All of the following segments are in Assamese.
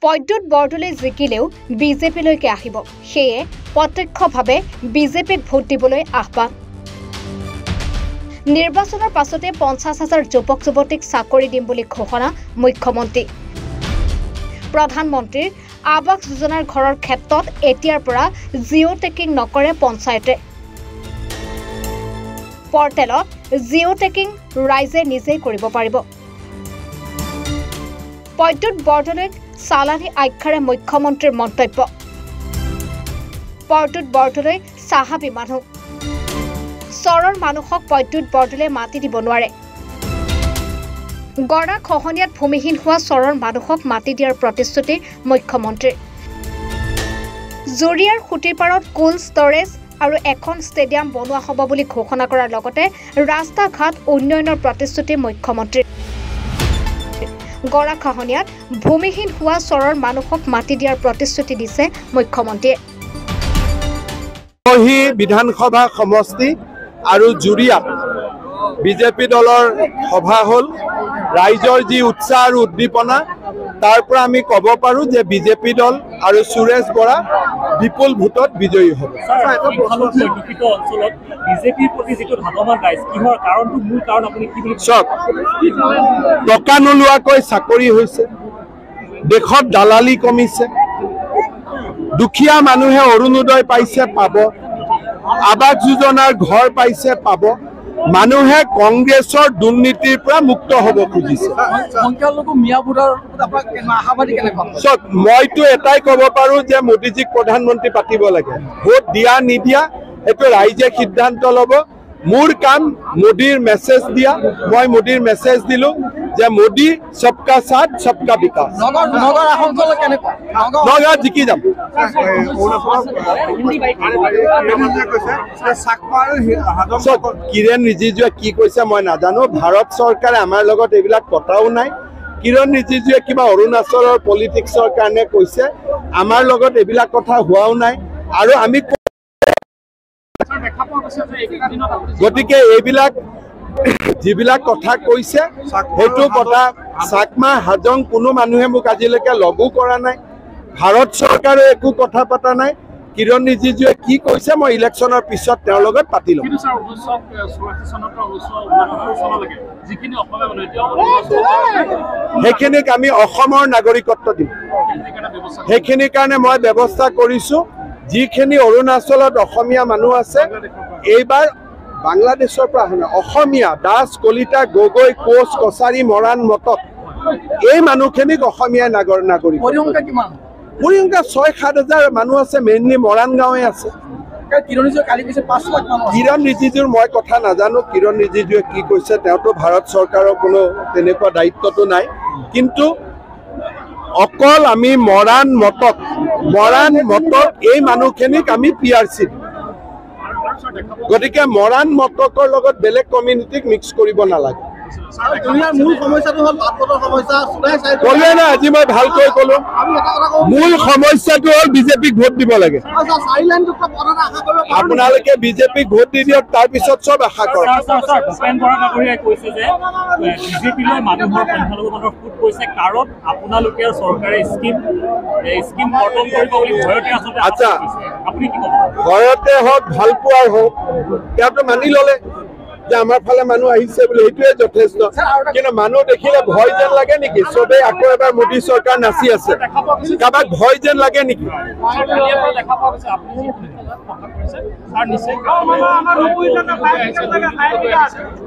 পদ্যুৎ বৰদলৈ জিকিলেও বিজেপিলৈকে আহিব সেয়ে প্ৰত্যক্ষভাৱে বিজেপিক ভোট দিবলৈ আহ্বান নিৰ্বাচনৰ পাছতে 50,000 যুৱক যুৱতীক চাকৰি দিম বুলি ঘোষণা মুখ্যমন্ত্ৰী প্ৰধানমন্ত্ৰীৰ আৱাস যোজনাৰ ঘৰৰ ক্ষেত্ৰত এতিয়াৰ পৰা জিঅ' টেকিং নকৰে পঞ্চায়তে পৰ্টেলত জিঅ' টেকিং ৰাইজে নিজেই কৰিব পাৰিব পদ্যুৎ বৰদলৈক সালানী আখ্যাৰে মুখ্যমন্ত্ৰীৰ মন্তব্য পদ্যুৎ বৰদলৈ সাহাবী মানুহ চৰৰ মানুহক পদ্যুৎ বৰদলৈ মাটি দিব নোৱাৰে গড়া খহনীয়াত ভূমিহীন হোৱা চৰৰ মানুহক মাটি দিয়াৰ প্ৰতিশ্ৰুতি মুখ্যমন্ত্ৰীৰ জুৰিয়াৰ খুটিৰ পাৰত কোল্ড ষ্টৰেজ আৰু এখন ষ্টেডিয়াম বনোৱা হ'ব বুলি ঘোষণা কৰাৰ লগতে ৰাস্তা ঘাট উন্নয়নৰ প্ৰতিশ্ৰুতি মুখ্যমন্ত্ৰীৰ গড়া খহনীয়াত ভূমিহীন হোৱা চৰৰ মানুহক মাটি দিয়াৰ প্ৰতিশ্ৰুতি দিছে মুখ্যমন্ত্ৰীয়ে বিধানসভা সমষ্টি আৰু জুৰিয়াত বিজেপি দলৰ সভা হল ৰাইজৰ যি উৎসাহ আৰু উদ্দীপনা তাৰ পৰা আমি ক'ব পাৰো যে বিজেপি দল আৰু সুৰেশ বৰা বিপুল ভোটত বিজয়ী হ'ব টকা নোলোৱাকৈ চাকৰি হৈছে দেশত দালালি কমিছে দুখীয়া মানুহে অৰুণোদয় পাইছে পাব আৱাস যোজনাৰ ঘৰ পাইছে পাব মানুহে কংগ্ৰেছৰ দুৰ্নীতিৰ পৰা মুক্ত হ'ব খুজিছে মইতো এটাই ক'ব পাৰো যে মোদীজীক প্ৰধানমন্ত্ৰী পাতিব লাগে ভোট দিয়া নিদিয়া এইটো ৰাইজে সিদ্ধান্ত ল'ব মোৰ কাম মোদীৰ মেছেজ দিয়া মই মোদীৰ মেছেজ দিলো যে মোদী সবকা সাথ সবকা বিকাশ নগাঁৱত জিকি যাম কিৰেণ ৰিজিজুৱে কি কৈছে মই নাজানো ভাৰত চৰকাৰে আমাৰ লগত এইবিলাক কথাও নাই কিৰণ ৰিজিজুৱে কিবা অৰুণাচলৰ পলিটিক্সৰ কাৰণে কৈছে আমাৰ লগত এইবিলাক কথা হোৱাও নাই আৰু আমি গতিকে এইবিলাক যিবিলাক কথা কৈছে সেইটো কথা চাকমা হাজং কোনো মানুহে মোক আজিলৈকে লগো কৰা নাই ভাৰত চৰকাৰে একো কথা পতা নাই কিৰণ ৰিজিজুৱে কি কৈছে মই ইলেকশ্যনৰ পিছত তেওঁৰ লগত পাতি ল'ম সেইখিনিক আমি অসমৰ নাগৰিকত্ব দিম সেইখিনিৰ কাৰণে মই ব্যৱস্থা কৰিছো যিখিনি অৰুণাচলত অসমীয়া মানুহ আছে এইবাৰ বাংলাদেশৰ পৰা অসমীয়া দাস কলিতা গগৈ কোচ কছাৰী মৰাণ মটক এই মানুহখিনিক অসমীয়া নাগৰিক পৰিসংখ্যা 6-7 হাজাৰ মানুহ আছে মেইনলি মৰাণ গাঁৱে আছে কিৰণ ৰিজিজুৰ মই কথা নাজানো কিৰণ ৰিজিজুৱে কি কৈছে তেওঁতো ভাৰত চৰকাৰৰ কোনো তেনেকুৱা দায়িত্বটো নাই কিন্তু অকল আমি মৰাণ মটক এই মানুহখিনিক আমি পিআৰচি গতিকে মৰাণ মটকৰ লগত বেলেগ কমিউনিটিক মিক্স কৰিব নালাগে ক'লোৱে না আজি মই ভালকৈ ক'লো মূল সমস্যাটো হ'ল বিজেপিক ভোট দিব লাগে আপোনালোকে বিজেপিক ভোট দি দিয়ক তাৰপিছত চব আশা কৰক আচ্ছা ঘৰতে হওক ভাল পোৱাৰ হওক তেওঁতো মানি ল'লে যে আমাৰ ফালে মানুহ আহিছে বুলি সেইটোৱে যথেষ্ট কিন্তু মানুহ দেখিলে ভয় যেন লাগে নেকি চবেই আকৌ এবাৰ মোদী চৰকাৰ নাচি আছে কাৰোবাক ভয় যেন লাগে নেকি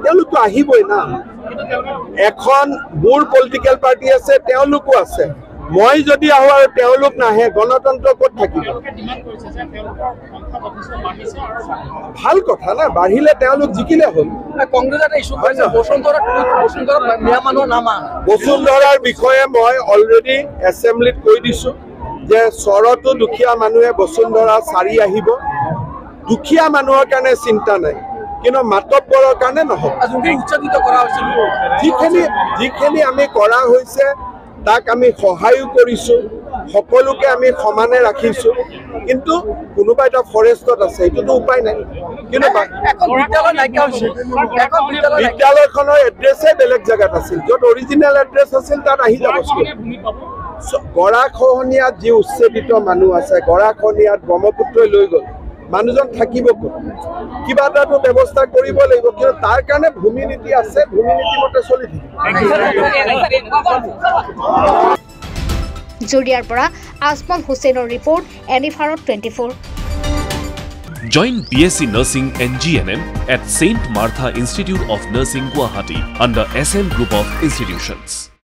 তেওঁলোকতো আহিবই না এখন মোৰ পলিটিকেল পাৰ্টি আছে তেওঁলোকো আছে মই যদি আহো আৰু তেওঁলোক নাহে গণতন্ত্ৰ ক'ত থাকিব ভাল কথা না বাঢ়িলে তেওঁলোক জিকিলে হ'ল বসুন্ধৰাৰ বিষয়ে মই অলৰেডি এছেম্বলিত কৈ দিছো যে চৰতো দুখীয়া মানুহে বসুন্ধৰা চাৰি আহিব দুখীয়া মানুহৰ কাৰণে চিন্তা নাই কিন্তু মাতব্বৰৰ কাৰণে নহ'ব যিখিনি আমি কৰা হৈছে তাক আমি সহায়ো কৰিছো সকলোকে আমি সমানে ৰাখিছো কিন্তু কোনোবা এটা ফৰেষ্টত আছে এইটোতো উপায় নাই কিন্তু বিদ্যালয়খনৰ এড্ৰেছে বেলেগ জেগাত আছিল য'ত অৰিজিনেল এড্ৰেছ আছিল তাত আহি যাব গৰাখহনীয়াত যি উচ্ছেদিত মানুহ আছে, গৰাখহনীয়াত ব্ৰহ্মপুত্ৰই লৈ গ'ল, মানুহজন থাকিব ক'ত? কিবা এটাতো ব্যৱস্থা কৰিব লাগিব, কিন্তু তাৰ কাৰণে ভূমি নীতি আছে, ভূমি নীতি মতে চলি থাকিব। জুৰিয়াৰ পৰা আজমল হুছেইনৰ report, any Bharat 24। Join BSc Nursing and GNM at St. Martha Institute of Nursing, Guwahati under SM Group of Institutions.